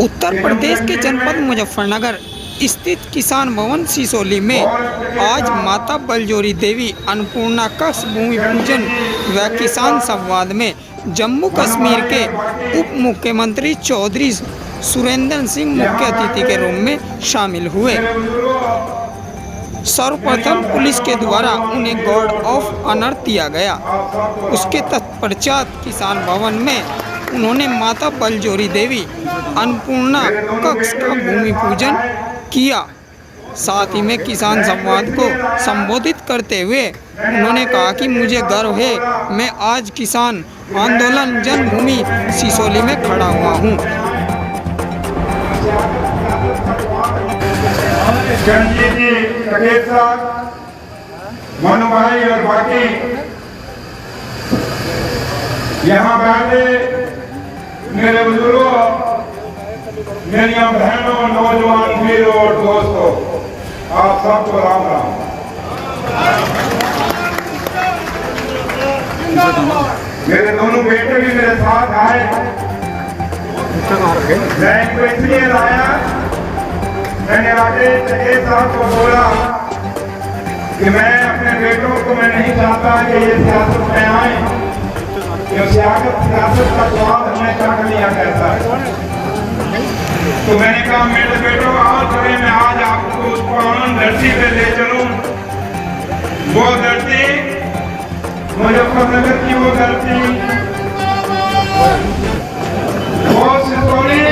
उत्तर प्रदेश के जनपद मुजफ्फरनगर स्थित किसान भवन सिसोली में आज माता बलजोरी देवी अन्नपूर्णा कक्ष भूमि पूजन व किसान संवाद में जम्मू कश्मीर के उप मुख्यमंत्री चौधरी सुरेंद्र सिंह मुख्य अतिथि के रूप में शामिल हुए। सर्वप्रथम पुलिस के द्वारा उन्हें गार्ड ऑफ ऑनर दिया गया। उसके तत्पश्चात किसान भवन में उन्होंने माता बलजोरी देवी अन्नपूर्णा कक्ष का भूमि पूजन किया। साथ ही में किसान संवाद को संबोधित करते हुए उन्होंने कहा कि मुझे गर्व है, मैं आज किसान आंदोलन जन्मभूमि सिसोली में खड़ा हुआ हूँ। मनु भाई और बाकी यहाँ बैठे मेरे बुजुर्गों, मेरी बहनों, नौजवान वीरों और दोस्तों, आप सबको राम राम। मेरे दोनों बेटे भी मेरे साथ आए। मैं इनको इसलिए लाया, मैंने आगे जगह साहब को बोला कि मैं अपने बेटों को मैं नहीं चाहता कि ये सियासत में आए, क्योंकि सियासत का स्वाद हमें चाट लिया कहता है। तो मैंने कहा मेरे बेटों आओ थोड़े, मैं आज आपको उस पुरानी धरती पे ले चलूं। वो धरती मुजफ्फरनगर की, वो धरती, वो सिसोली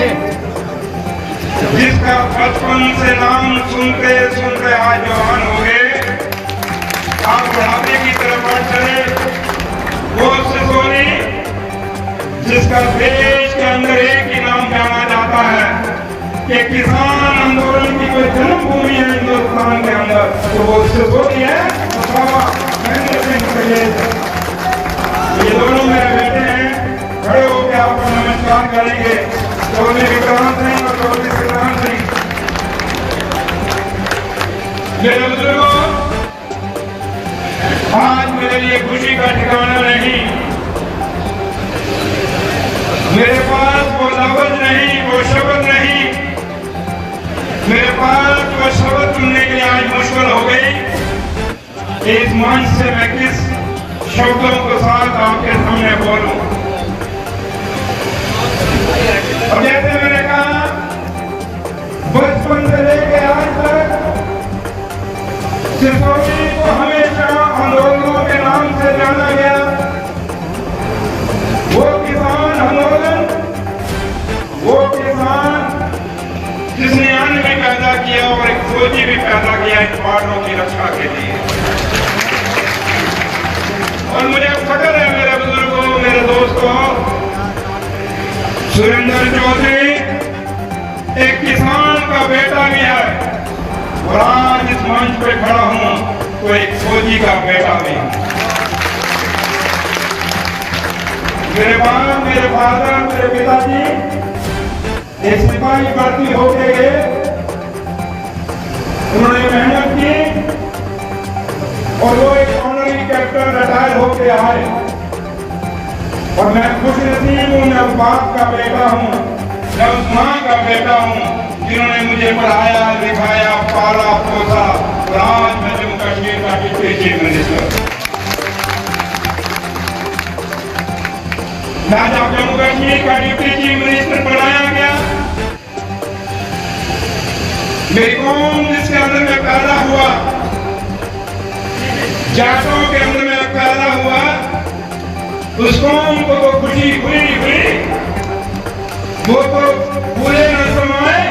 जिसका बचपन से नाम सुनते सुनते आज जवान हो गए, आप बुढ़ापे की तरफ बढ़ चले। वो सिसोली जिसका देश के अंदर एक ही नाम जाना जाता है कि किसान आंदोलन की कोई जन्मभूमि है हिंदुस्तान के अंदर, तो वो सिसोली है। महेंद्र सिंह पटेल, ये दोनों मेरे बेटे हैं, खड़े होकर आपको नमस्कार करेंगे। चौधरी विक्रांत सिंह और चौधरी विक्रांत सिंह, मेरे बुजुर्गों, आज मेरे लिए खुशी का ठिकाना नहीं। मेरे पास वो लफ्ज नहीं, वो शब्द नहीं, मेरे पास वो शब्द सुनने के लिए आज मुश्किल हो गई। इस मंच से मैं किस शब्दों के साथ आपके सामने बोलूं। और जैसे मैंने कहा, बचपन से लेकर आज तक सिसोली को हमेशा आंदोलनों के नाम से जाना गया। वो किसान आंदोलन, वो किसान जिसने अन्न भी पैदा किया और एक फौजी भी पैदा किया इन पहाड़ों की रक्षा के लिए। और मुझे फख्र है मेरे बुजुर्गों, मेरे दोस्तों, सुरेंद्र चौधरी एक किसान का बेटा भी है और आज इस मंच पे खड़ा हूं तो एक फौजी का बेटा भी। मेरे बाप, मेरे फादर, मेरे पिताजी एक सिपाही भर्ती होके गए, उन्होंने मेहनत की और वो एक ऑनरी कैप्टन रिटायर होके आए। और मैं खुशनसीब हूं, मैं उस बाप का बेटा हूं, मैं उस मां का बेटा हूं जिन्होंने मुझे पढ़ाया, लिखाया, पाला, पोसा और आज मैं जम्मू कश्मीर का डिप्टी चीफ मिनिस्टर। जब जम्मू कश्मीर का डिप्टी चीफ मिनिस्टर बनाया गया, मेरी कौम जिसके अंदर में पैदा हुआ, जाटों के अंदर में पैदा हुआ, उस कौम को तो खुशी हुई, वो तो पूरे न समाए,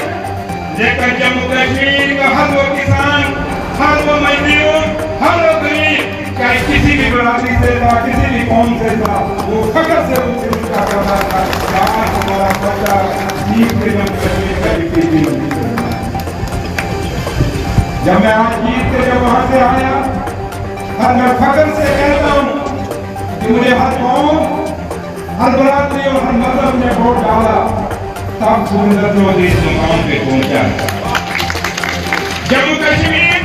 लेकिन जम्मू कश्मीर का हर वो किसान, हर वो मजदूर, हर वो गरीब, चाहे किसी भी बरादरी से था, किसी भी कौम से था, वो फख्र से उसका करता था कि आज हमारा बच्चा जीत के जम्मू कश्मीर का डिप्टी चीफ मिनिस्टर। जब मैं आज जीत के जब वहां से आया, और मैं फख्र से कहता हूं कि मुझे हर कौम, हर बरादरी और हर मजहब ने वोट डाला, तब सुरेंद्र चौधरी इस मुकाम पे पहुंचा। जम्मू कश्मीर,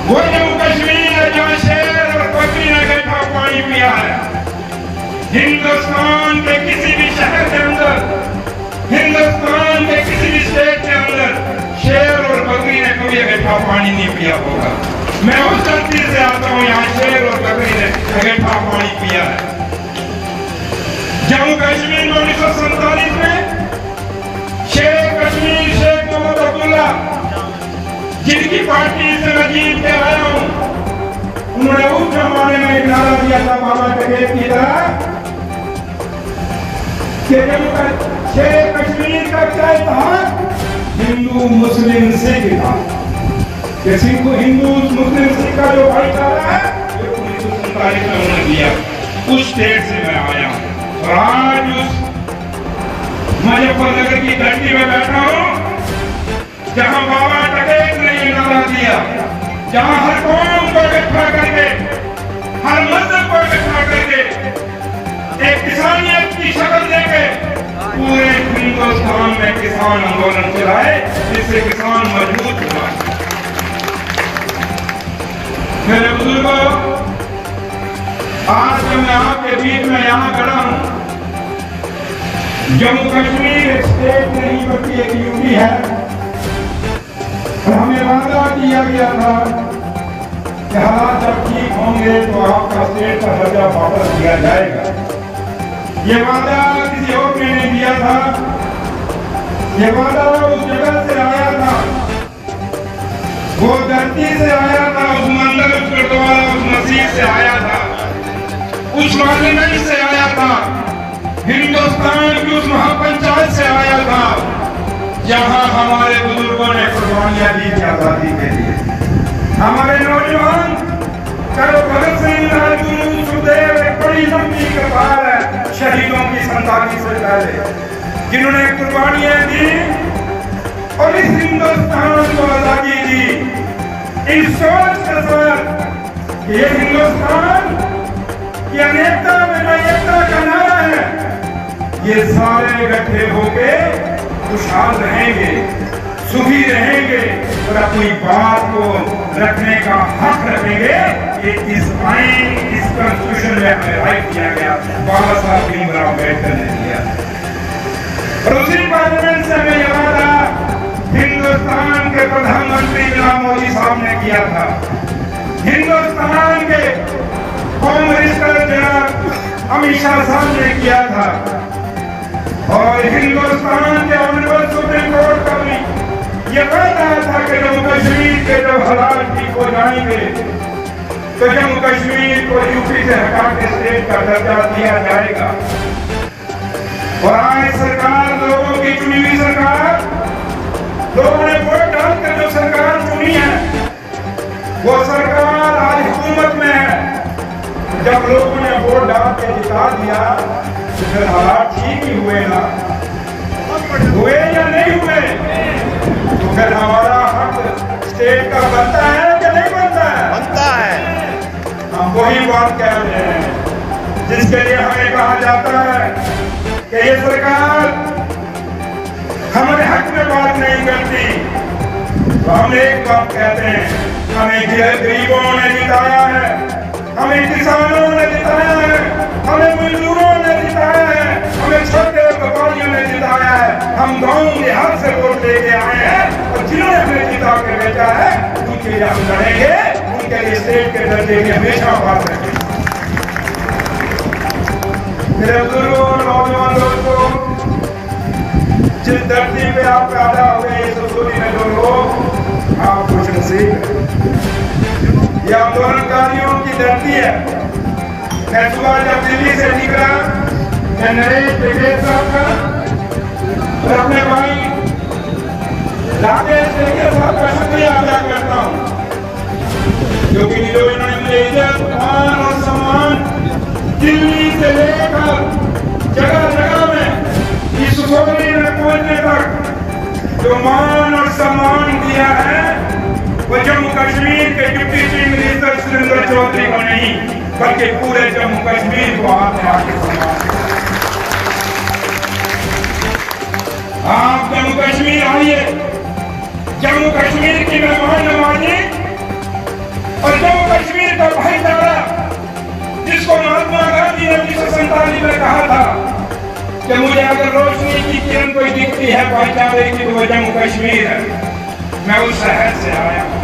वो जम्मू कश्मीर है जहां शेर और बकरी ने बैठा पानी पिया है। हिंदुस्तान के किसी भी शहर के अंदर, हिंदुस्तान ठा पानी नहीं पिया होगा। मैं उस धरती से आता हूँ, यहाँ शेर और बकरी ने ठा पानी पिया है। जम्मू कश्मीर में 1947 में शेर कश्मीर शेख मोहम्मद अब्दुल्ला, जिनकी पार्टी से मैं जीत के आया हूँ, उन्होंने उस जमाने में एक नारा दिया था बाबा टिकैत की तरह कि शेर कश्मीर का क्या इतिहास हिंदू मुस्लिम सिख था कि सिख हिंदू मुस्लिम सिख का जो भाईचारा है 1947 में उन्होंने दिया। उस स्टेट से मैं आया हूँ और आज उस मुजफ्फरनगर की धरती में बैठा हूँ जहाँ बाबा टिकैत ने ये नारा दिया, जहाँ हर कौम को इकट्ठा करके, हर मजहब को इकट्ठा करके एक किसानियत की शक्ल देके पूरे हिंदुस्तान में किसान आंदोलन चलाए, जिससे किसान मजबूत हुआ। मेरे बुजुर्गों, आज जब मैं आपके बीच में यहाँ खड़ा हूँ, जम्मू कश्मीर एक स्टेट नहीं बल्कि एक यूटी है और हमें वादा किया गया था कि हालात जब ठीक होंगे तो आपका स्टेट का दर्जा वापस दिया जाएगा। ये वादा किसी और ने नहीं दिया था, ये वादा उस जगह से आया था, वो धरती से आया था, उस मंदिर, उस गुरुद्वारा, उस मस्जिद से आया था, उस पार्लियामेंट से आया था, हिंदुस्तान की उस महापंचायत से आया था, जहां हमारे बुजुर्गों ने कुर्बानियां दी थी आजादी के लिए। हमारे नौजवान करो भगत सिंह, राजगुरु, सुखदेव, एक बड़ी लंबी कतार है शहीदों की 47 से पहले, जिन्होंने कुर्बानियां दी और इस हिंदुस्तान को आजादी दी, इस सोच के साथ ये हिंदुस्तान की अनेकता में एकता का नारा है, ये सारे इकट्ठे होके खुशहाल रहेंगे, सुखी रहेंगे और अपनी बात को रखने का हक रखेंगे। ये इस आइन, इस कॉन्स्टिट्यूशन में हमें राइट दिया गया, बाबा साहब भीमराव अम्बेडकर ने दिया। और उसी पार्लियामेंट से हमें यह वादा हिंदुस्तान के प्रधानमंत्री जनाब मोदी साहब ने किया था, हिंदुस्तान के होम मिनिस्टर जनाब अमित शाह साहब ने किया था और हिंदुस्तान के ऑनरेबल सुप्रीम कोर्ट का भी ये कहता था कि जम्मू कश्मीर के जब हालात ठीक हो जाएंगे तो जम्मू कश्मीर को यूपी से हटा के स्टेट का दर्जा दिया जाएगा। और आज सरकार, लोगों की चुनी हुई सरकार, लोगों ने वोट डालकर जो सरकार चुनी है, वो सरकार आज हुकूमत में है। जब लोगों ने वोट डाल के जिता दिया तो फिर हालात ठीक ही हुए ना, हुए या नहीं हुए? तो फिर हमारा हक स्टेट का बनता है कि नहीं बनता है? बनता है। हम वही बात कह रहे हैं जिसके लिए हमें कहा जाता है कि ये सरकार हमारे हक में बात नहीं करती। तो हम एक बात कहते हैं, हमें गरीबों ने जिताया है, हमें किसानों ने जिताया है, हमें मजदूरों ने जिताया है, हमें छोटे व्यापारियों ने जिताया है। हम गांव देहात से वोट लेके आए हैं और जिन्होंने हमें जिता के भेजा है उनके लिए हम लड़ेंगे, उनके लिए स्टेट के दर्जे की हमेशा बात रखेंगे। मेरे बुजुर्गों और नौजवान दोस्तों, जिस धरती पे आप पैदा हुए, इस सूरी में जो लोग, आप कुछ नसीब ये आंदोलनकारियों की धरती है। मैं सुबह जब दिल्ली से निकला, मैं नरेश टिकैत साहब का और अपने भाई राकेश टिकैत साहब का शुक्रिया अदा करता हूँ, क्योंकि जो इन्होंने मुझे इज्जत, मान और सम्मान दिल्ली से लेकर जगह जगह में इस सोनी में पहुंचने तक जो मान और सम्मान दिया है, वो जम्मू कश्मीर के deputy chief minister Surendra Chaudhary को नहीं, बल्कि पूरे जम्मू कश्मीर को आपने आके सम्मान दिया। आप जम्मू कश्मीर आइए, जम्मू कश्मीर की मेहमान नवाजी और जम्मू कश्मीर का भाईचारा, जिसको महात्मा गांधी ने 1947 में कहा था कि मुझे अगर रोशनी की किरण कोई दिखती है भाईचारे की, तो वो जम्मू कश्मीर है। मैं उस शहर से आया हूँ,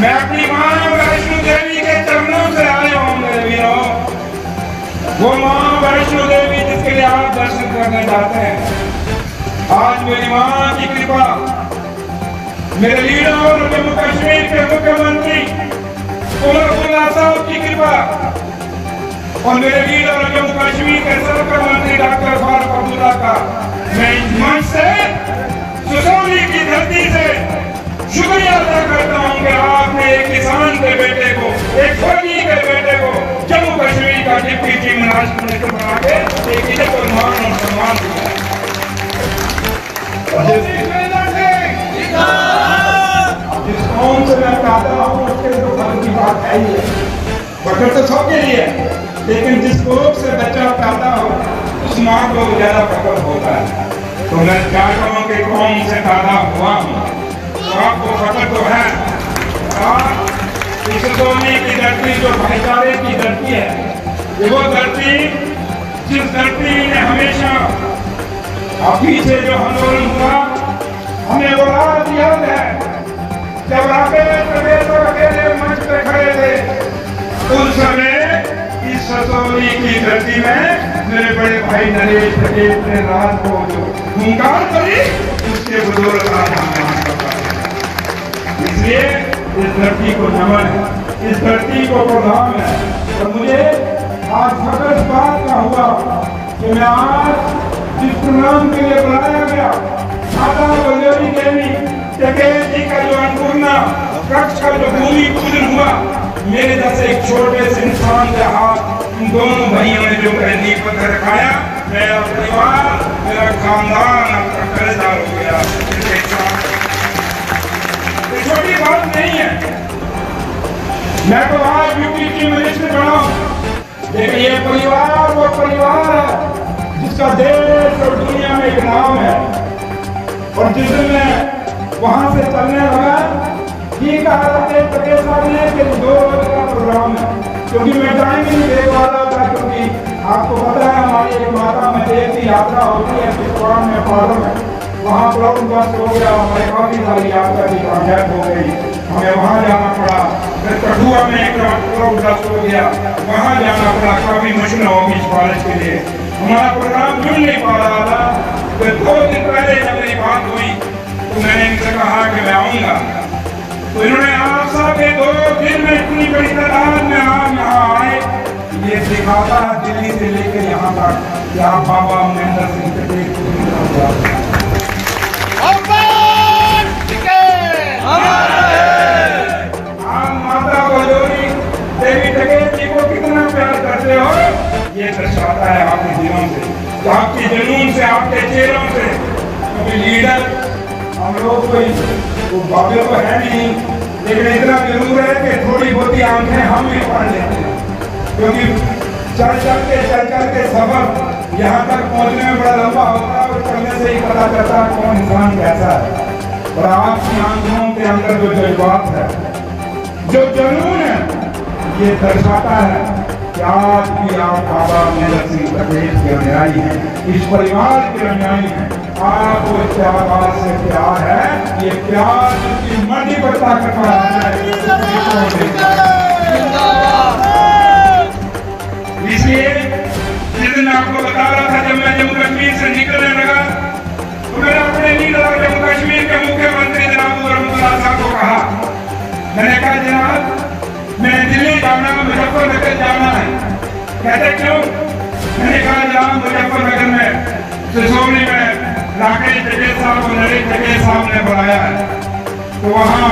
मैं अपनी माँ वैष्णो देवी के चरणों से आया हूँ मेरे वीरों। वो माँ वैष्णो देवी जिसके लिए आप दर्शन करने जाते हैं, आज मेरी माँ की कृपा, मेरे लीडर और जम्मू कश्मीर के मुख्यमंत्री उमर साहब की कृपा और मेरे लीडर और जम्मू कश्मीर के सबका मंत्री डॉक्टर फारूक अब्दुल्ला का मैं इस मंच से सुसौली की धरती से शुक्रिया अदा करता हूँ कि आपने एक किसान के बेटे को, एक फौजी के बेटे को जम्मू कश्मीर का डिप्टी चीफ मिनिस्टर बना के एक इज्जत और मान और सम्मान दिया। जिस कौम से मैं पैदा हूँ उसके लिए तो फर्क की बात है ही है, फर्क तो सबके लिए, लेकिन जिस कौम से बच्चा पैदा हो उस माँ को ज्यादा फर्क होता है। तो मैं चाहता हूँ कि कौम से पैदा हुआ हूँ तो आपको फर्क तो है। इस सोने की धरती जो भाईचारे की धरती है, ये वो धरती जिस धरती ने हमेशा पीछे जो आंदोलन हुआ हमें वो रात याद है जब अकेले मंच पे खड़े थे, उस समय इस ससौली की धरती में मेरे बड़े भाई नरेश पटेल ने रात को जो हुंकार करी उसके बदौलत आज हम यहाँ पर आए। इसलिए इस धरती को नमन है, इस धरती को प्रणाम है। और मुझे आज फख्र इस बात का हुआ कि मैं आज जिस प्रोग्राम के लिए बुलाया गया, माता बलजोरी देवी टकेल जी का जो अन्नपूर्णा कक्ष का जो भूमि पूजन हुआ, मेरे जैसे एक छोटे से इंसान के हाथ उन दोनों भाइयों ने जो नींव पत्थर रखाया, मेरा परिवार, मेरा खानदान आपका कर्जदार हो गया। ये छोटी बात नहीं है, मैं तो आज डिप्टी चीफ मिनिस्टर बना हूँ, लेकिन ये परिवार वो परिवार है जिसका देश और दुनिया में एक नाम है। और जिस दिन मैं वहां से चलने लगा, ये कहा पटेल साहब ने कि 2 रोज का प्रोग्राम है, क्योंकि मैं टाइम नहीं दे वाला था, क्योंकि आपको पता है हमारी एक माता मदेव की यात्रा होती है चित्तौड़ में पार्लर में, वहाँ ब्लॉक बस्ट हो गया, हमारे काफी सारी यात्रा की कामयाब हो गई, हमें वहाँ जाना पड़ा। फिर कठुआ में एक ब्लॉक बस्ट हो गया, वहाँ जाना पड़ा, काफी मुश्किल होगी इस कॉलेज के लिए, हमारा प्रोग्राम जुड़ नहीं पा रहा था। फिर 2 दिन पहले जब मेरी बात हुई तो मैंने इनसे कहा कि मैं आऊँगा, तो इन्होंने आशा के 2 दिन में इतनी बड़ी तादाद में आप यहाँ आए, ये दिखाता है दिल्ली से लेकर यहाँ तक कि आप बाबा महेंद्र सिंह पटेल आप माता बलजोरी देवी टकेल जी को कितना प्यार करते हो, ये दर्शाता है आपके दिलों से, आपके जुनून से, आपके चेहरों से। क्योंकि लीडर हम लोग कोई वो बाबे तो है नहीं, लेकिन इतना जरूर है कि थोड़ी बहुती आंखें हम भी पढ़ लेते हैं, क्योंकि चल के सफर यहाँ तक पहुँचने में बड़ा लंबा होता है और चलने से ही पता चलता है कौन इंसान कैसा है। और आपकी आंखों के अंदर जो जज्बात है, जो जुनून है, ये दर्शाता है कि आज भी आप बाबा महेंद्र सिंह पटेल के अनुयायी हैं, इस परिवार के अनुयायी हैं। आपको इस त्योहार से प्यार है, ये प्यार जिसकी मर्जी पर ताकत है। इसलिए जिस दिन आपको बता रहा था, जब मैं जम्मू कश्मीर से निकलने लगा तो मैंने अपने लीडर और जम्मू कश्मीर के मुख्यमंत्री जनाब उमर साहब को कहा, मैंने कहा जनाब मैं दिल्ली जाना, मुजफ्फरनगर जाना है। कहते क्यों? मैंने कहा जनाब मुजफ्फरनगर में सिसोली में राकेश टकेल साहब को नरेश टकेल साहब ने बुलाया है, तो वहाँ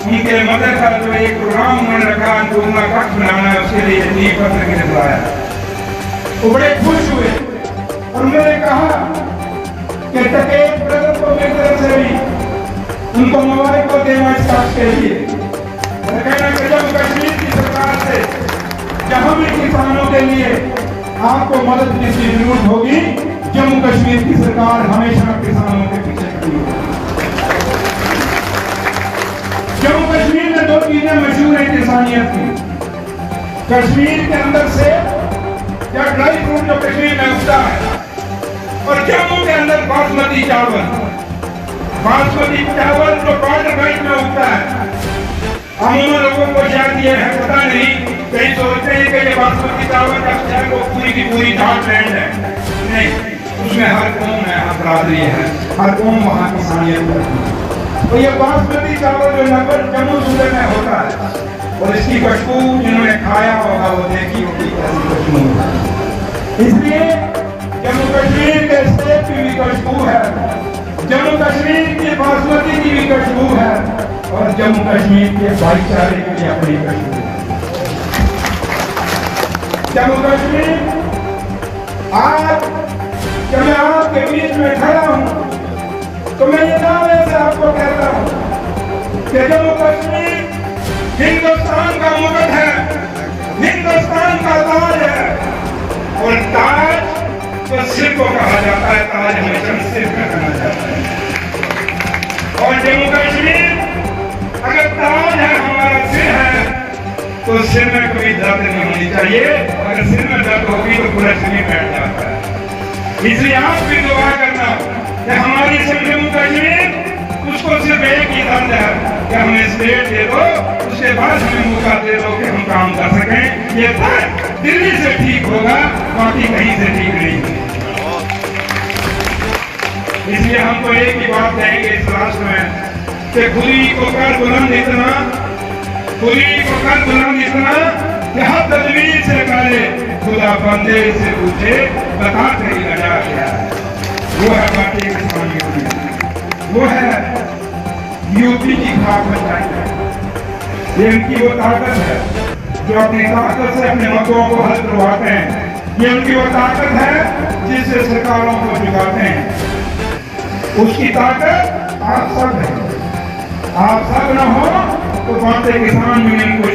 उनके मदद का जो एक प्रोग्राम उन्होंने रखा, अन्नपूर्णा कक्ष बनाना है, उसके लिए नींव पत्थर के लिए बुलाया। वो बड़े खुश हुए और उन्होंने कहा कि टकेल ब्रदर को मेरी तरफ से भी उनको मुबारक को देना इस कक्ष के लिए। कहना कि जम्मू कश्मीर की सरकार से जहाँ भी किसानों के लिए आपको मदद की जरूरत होगी, जम्मू कश्मीर की सरकार हमेशा किसानों के पीछे खड़ी होगी। जम्मू कश्मीर में 2 चीजें मशहूर है किसानियत की। कश्मीर के अंदर से या ड्राई फ्रूट जो कश्मीर में उगता है, और जम्मू के अंदर बासमती चावल। बासमती चावल जो बॉर्डर बेल्ट में उगता है, अमूमन लोगों को शायद ये है पता नहीं, कई सोचते हैं कि ये बासमती चावल का शहर वो पूरी की पूरी झारखंड है। नहीं, उसमें हर कौम है, हर बरादरी है, हर कौम वहाँ किसानियत करती है। तो ये बासमती चावल जो नंबर जम्मू सूबे में होता है, और इसकी खुशबू जिन्होंने खाया होगा वो देखी होगी कैसी खुशबू है। इसलिए जम्मू कश्मीर के सेब की भी खुशबू है, जम्मू कश्मीर की बासमती की भी खुशबू है, और जम्मू कश्मीर के भाईचारे की भी अपनी खुशबू है। जम्मू कश्मीर आज जब मैं आपके बीच में खड़ा हूं तो मैं ये दावे से आपको कहता हूं कि जम्मू कश्मीर हिंदुस्तान का मुकुट है, हिंदुस्तान का ताज है, और ताज तो सिर को कहा जाता है, ताज हमेशा सिर का कहा जाता है। और जम्मू कश्मीर अगर ताज है, हमारा सिर है, तो सिर में कोई दर्द नहीं होनी चाहिए। अगर सिर में दर्द होगी तो पूरा शरीर बैठ जाता है। इसलिए आप भी दुआ करना कि हमारी जम्मू कश्मीर, उसको सिर्फ एक ही दर्द है कि हमें स्टेट दे दो, उसके बाद हमें मौका दे दो कि हम काम कर सकें। ये दर्द दिल्ली से ठीक होगा, बाकी कहीं से ठीक नहीं होगा। इसलिए हम तो एक ही बात कहेंगे इस राष्ट्र में कि खुली को कर बुलंद इतना, खुली को कर बुलंद इतना कि हर तदबीर से करे, खुदा बंदे से पूछे बता कहीं लगा गया है। वो है भारतीय किसान यूनियन, वो है यूपी की खाक पंचायत। ये उनकी वो ताकत है जो अपनी ताकत से अपने मसलों को हल करवाते हैं। ये उनकी वो ताकत है जिससे सरकारों को झुकाते हैं। उसकी ताकत आप सब है। आप सब न हो तो भारतीय किसान यूनियन को